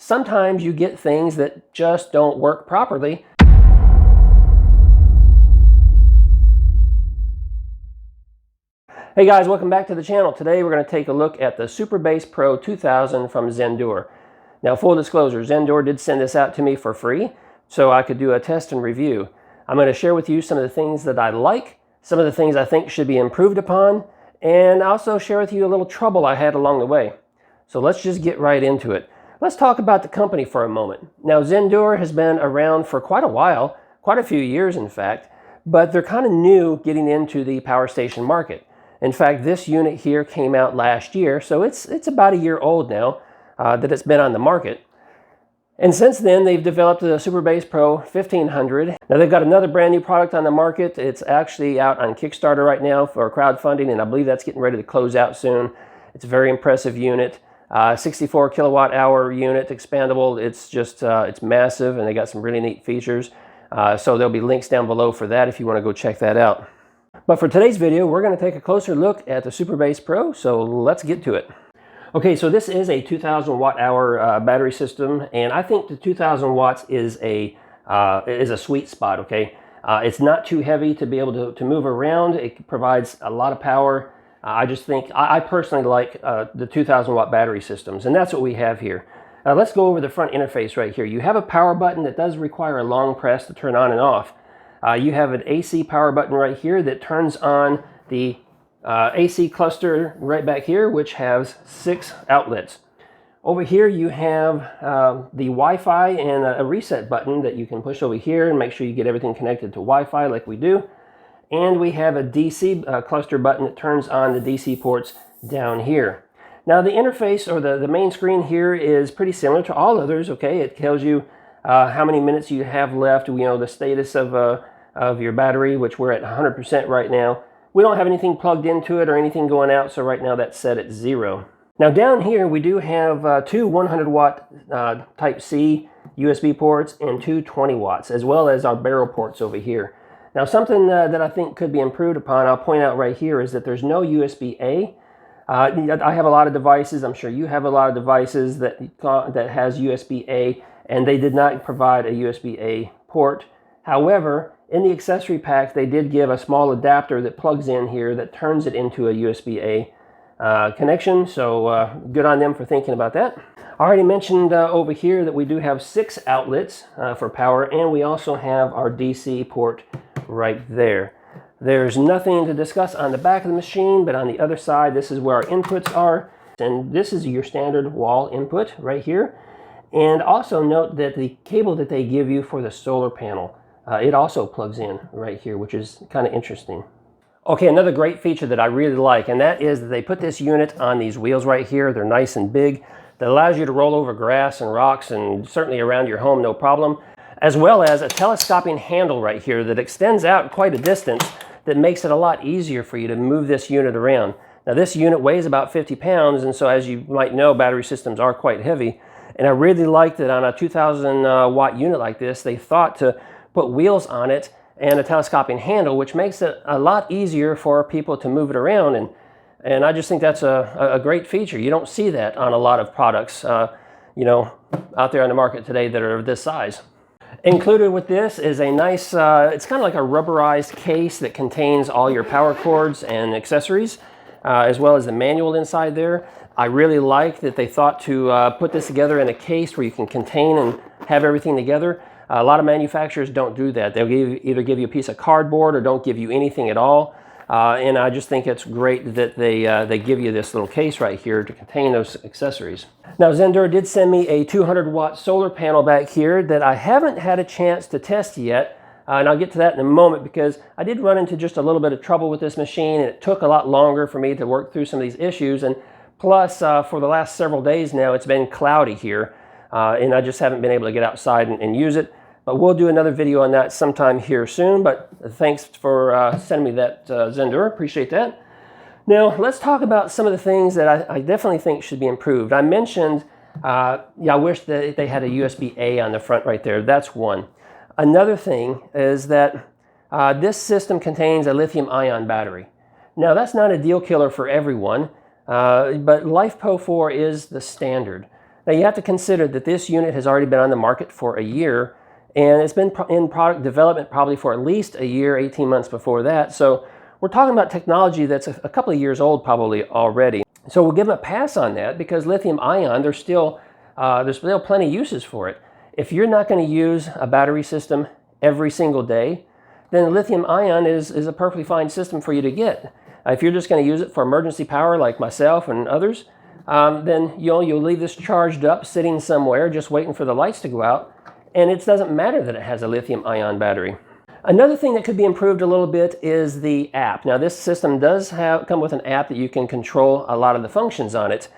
sometimes you get things that just don't work properly. Hey guys, welcome back to the channel. Today we're going to take a look at the SuperBase Pro 2000 from Zendure. Now, full disclosure, Zendure did send this out to me for free so I could do a test and review. I'm going to share with you some of the things that I like, some of the things I think should be improved upon, and also share with you a little trouble I had along the way. So let's just get right into it. Let's talk about the company for a moment. Now, Zendure has been around for quite a while, quite a few years in fact, but they're kind of new getting into the power station market. In fact, this unit here came out last year, so it's about a year old now that it's been on the market. And since then, they've developed the SuperBase Pro 1500. Now, they've got another brand new product on the market. It's actually out on Kickstarter right now for crowdfunding, and I believe that's getting ready to close out soon. It's a very impressive unit. 64 kilowatt hour unit, expandable. It's just, it's massive, and they got some really neat features. So there'll be links down below for that if you want to go check that out. But for today's video, we're going to take a closer look at the SuperBase Pro, so let's get to it. Okay, so this is a 2,000 watt hour battery system, and I think the 2,000 watts is a sweet spot, okay? It's not too heavy to be able to move around. It provides a lot of power. I just think, I personally like the 2,000 watt battery systems, and that's what we have here. Let's go over the front interface right here. You have a power button that does require a long press to turn on and off. You have an AC power button right here that turns on the AC cluster right back here, which has 6 outlets. Over here you have the Wi-Fi and a reset button that you can push over here and make sure you get everything connected to Wi-Fi like we do. And we have a DC cluster button that turns on the DC ports down here. Now the interface, or the main screen here, is pretty similar to all others, okay? It tells you how many minutes you have left, the status of your battery, which we're at 100% right now. We don't have anything plugged into it or anything going out, so right now that's set at 0. Now down here we do have 2 100 watt Type-C USB ports and 2 20 watts, as well as our barrel ports over here. Now something that I think could be improved upon, I'll point out right here, is that there's no USB-A. I have a lot of devices, I'm sure you have a lot of devices that has USB-A, and they did not provide a USB-A port. However, in the accessory pack, they did give a small adapter that plugs in here that turns it into a USB-A connection, so good on them for thinking about that. I already mentioned over here that we do have 6 outlets for power, and we also have our DC port right there. There's nothing to discuss on the back of the machine, but on the other side, this is where our inputs are, and this is your standard wall input right here. And also note that the cable that they give you for the solar panel, it also plugs in right here, which is kind of interesting. Okay, another great feature that I really like, and that is that they put this unit on these wheels right here. They're nice and big. That allows you to roll over grass and rocks and certainly around your home, no problem. As well as a telescoping handle right here that extends out quite a distance that makes it a lot easier for you to move this unit around. Now this unit weighs about 50 pounds, and so as you might know, battery systems are quite heavy. And I really like that on a 2,000 watt unit like this, they thought to put wheels on it and a telescoping handle, which makes it a lot easier for people to move it around. And I just think that's a great feature. You don't see that on a lot of products, out there on the market today that are of this size. Included with this is a nice, it's kind of like a rubberized case that contains all your power cords and accessories, as well as the manual inside there. I really like that they thought to put this together in a case where you can contain and have everything together. A lot of manufacturers don't do that. They'll either give you a piece of cardboard or don't give you anything at all. And I just think it's great that they give you this little case right here to contain those accessories. Now Zendure did send me a 200 watt solar panel back here that I haven't had a chance to test yet. And I'll get to that in a moment, because I did run into just a little bit of trouble with this machine, and it took a lot longer for me to work through some of these issues. And plus, for the last several days now, it's been cloudy here, and I just haven't been able to get outside and use it. But we'll do another video on that sometime here soon. But thanks for sending me that, Zendure. Appreciate that. Now, let's talk about some of the things that I definitely think should be improved. I mentioned, I wish that they had a USB-A on the front right there. That's one. Another thing is that this system contains a lithium-ion battery. Now, that's not a deal killer for everyone, but LiFePO4 is the standard. Now you have to consider that this unit has already been on the market for a year, and it's been in product development probably for at least a year, 18 months before that. So we're talking about technology that's a couple of years old probably already. So we'll give them a pass on that, because lithium ion, there's still plenty of uses for it. If you're not going to use a battery system every single day, then lithium ion is a perfectly fine system for you to get. If you're just going to use it for emergency power like myself and others, then you'll leave this charged up sitting somewhere just waiting for the lights to go out, and it doesn't matter that it has a lithium ion battery. Another thing that could be improved a little bit is the app. Now this system does come with an app that you can control a lot of the functions on it,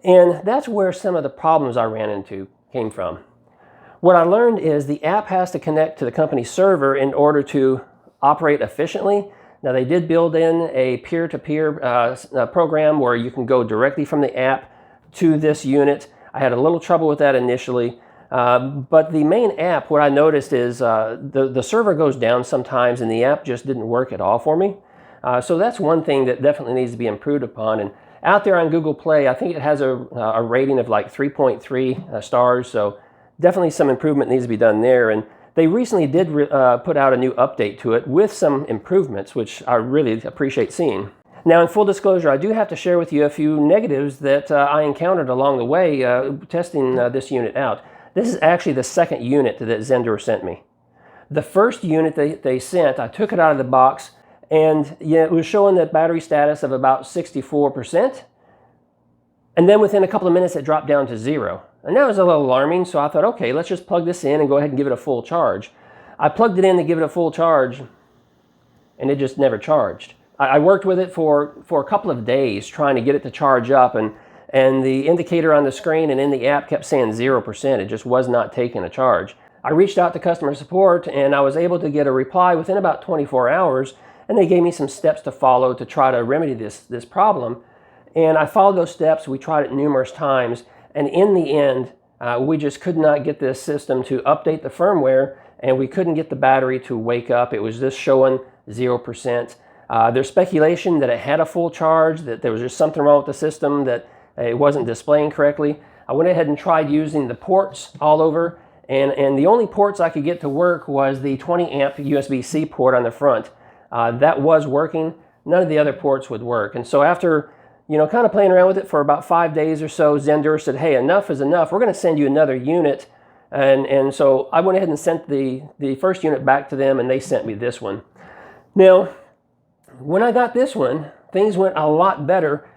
and that's where some of the problems I ran into came from. What I learned is the app has to connect to the company server in order to operate efficiently. Now they did build in a peer-to-peer program where you can go directly from the app to this unit. I had a little trouble with that initially, but the main app, what I noticed is the server goes down sometimes and the app just didn't work at all for me. So that's one thing that definitely needs to be improved upon. And out there on Google Play, I think it has a rating of like 3.3 stars, so definitely some improvement needs to be done there. And they recently did put out a new update to it with some improvements, which I really appreciate seeing. Now, in full disclosure, I do have to share with you a few negatives that I encountered along the way testing this unit out. This is actually the second unit that Zendure sent me. The first unit they sent, I took it out of the box, and it was showing that battery status of about 64%. And then within a couple of minutes, it dropped down to 0. And that was a little alarming, so I thought, okay, let's just plug this in and go ahead and give it a full charge. I plugged it in to give it a full charge, and it just never charged. I worked with it for a couple of days trying to get it to charge up, and the indicator on the screen and in the app kept saying 0%. It just was not taking a charge. I reached out to customer support, and I was able to get a reply within about 24 hours, and they gave me some steps to follow to try to remedy this problem. And I followed those steps. We tried it numerous times, and in the end, we just could not get this system to update the firmware, and we couldn't get the battery to wake up. It was just showing 0%. There's speculation that it had a full charge, that there was just something wrong with the system, that it wasn't displaying correctly. I went ahead and tried using the ports all over, and the only ports I could get to work was the 20 amp USB-C port on the front. That was working. None of the other ports would work. And so after kind of playing around with it for about 5 days or so, Zendure said, hey, enough is enough. We're going to send you another unit. And so I went ahead and sent the first unit back to them, and they sent me this one. Now, when I got this one, things went a lot better.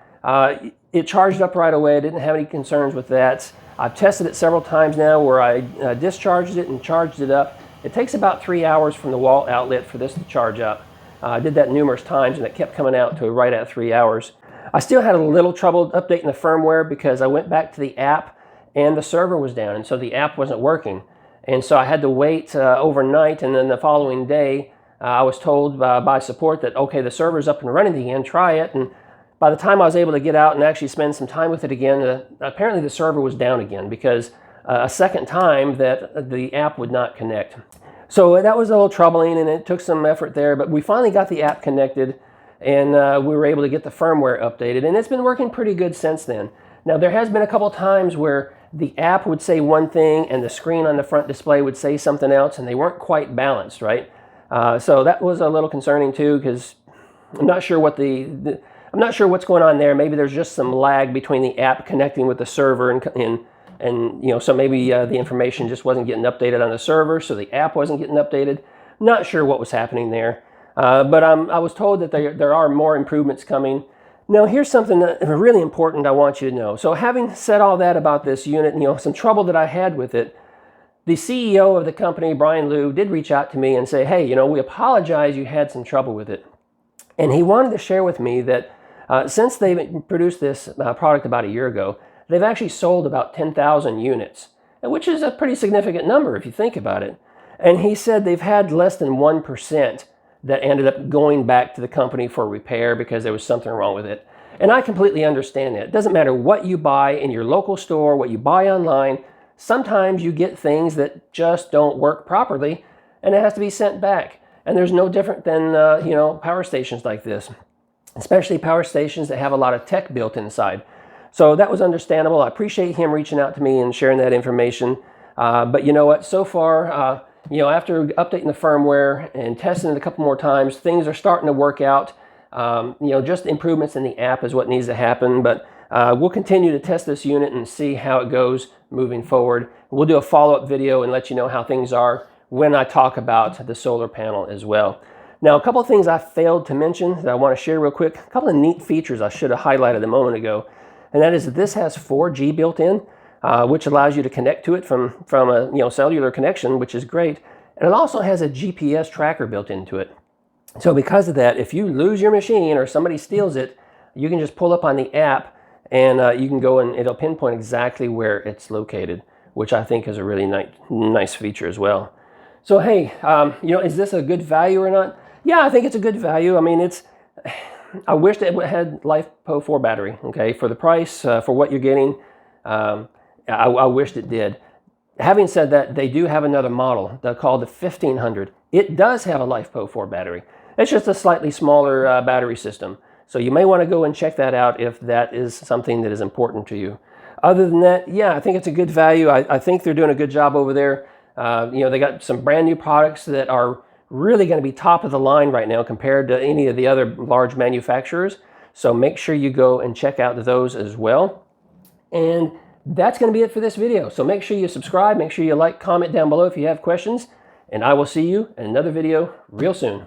It charged up right away. I didn't have any concerns with that. I've tested it several times now where I discharged it and charged it up. It takes about 3 hours from the wall outlet for this to charge up. I did that numerous times, and it kept coming out to right at 3 hours. I still had a little trouble updating the firmware because I went back to the app and the server was down, and so the app wasn't working. And so I had to wait overnight, and then the following day I was told by support that, okay, the server's up and running again, try it. And by the time I was able to get out and actually spend some time with it again, apparently the server was down again because a second time that the app would not connect. So that was a little troubling, and it took some effort there, but we finally got the app connected, and we were able to get the firmware updated, and it's been working pretty good since then. Now, there has been a couple times where the app would say one thing and the screen on the front display would say something else, and they weren't quite balanced, right? So that was a little concerning too, because I'm not sure what I'm not sure what's going on there. Maybe there's just some lag between the app connecting with the server, and so maybe the information just wasn't getting updated on the server, so the app wasn't getting updated. Not sure what was happening there. But I was told that there are more improvements coming. Now, here's something that really important I want you to know. So having said all that about this unit, some trouble that I had with it, the CEO of the company, Brian Liu, did reach out to me and say, hey, we apologize you had some trouble with it. And he wanted to share with me that since they produced this product about a year ago, they've actually sold about 10,000 units, which is a pretty significant number if you think about it. And he said they've had less than 1% that ended up going back to the company for repair because there was something wrong with it. And I completely understand that. It doesn't matter what you buy in your local store, what you buy online, sometimes you get things that just don't work properly, and it has to be sent back. And there's no different than power stations like this, especially power stations that have a lot of tech built inside. So that was understandable. I appreciate him reaching out to me and sharing that information. But you know what, so far, you know, after updating the firmware and testing it a couple more times, things are starting to work out. You know, just improvements in the app is what needs to happen, but we'll continue to test this unit and see how it goes moving forward. We'll do a follow-up video and let you know how things are when I talk about the solar panel as well. Now, a couple of things I failed to mention that I want to share real quick, a couple of neat features I should have highlighted a moment ago, and that is that this has 4G built in, which allows you to connect to it from a cellular connection, which is great. And it also has a GPS tracker built into it. So because of that, if you lose your machine or somebody steals it, you can just pull up on the app and you can go and it'll pinpoint exactly where it's located, which I think is a really nice feature as well. So hey, you know, is this a good value or not? Yeah, I think it's a good value. I mean, I wish that it had LiFePO4 battery, okay? For the price, for what you're getting, I wished it did. Having said that, they do have another model. They're called the 1500. It does have a LiFePO4 battery. It's just a slightly smaller battery system. So you may want to go and check that out if that is something that is important to you. Other than that, yeah, I think it's a good value. I think they're doing a good job over there. You know, they got some brand new products that are really going to be top of the line right now compared to any of the other large manufacturers. So make sure you go and check out those as well. And that's going to be it for this video. So make sure you subscribe, make sure you like, comment down below if you have questions, and I will see you in another video real soon.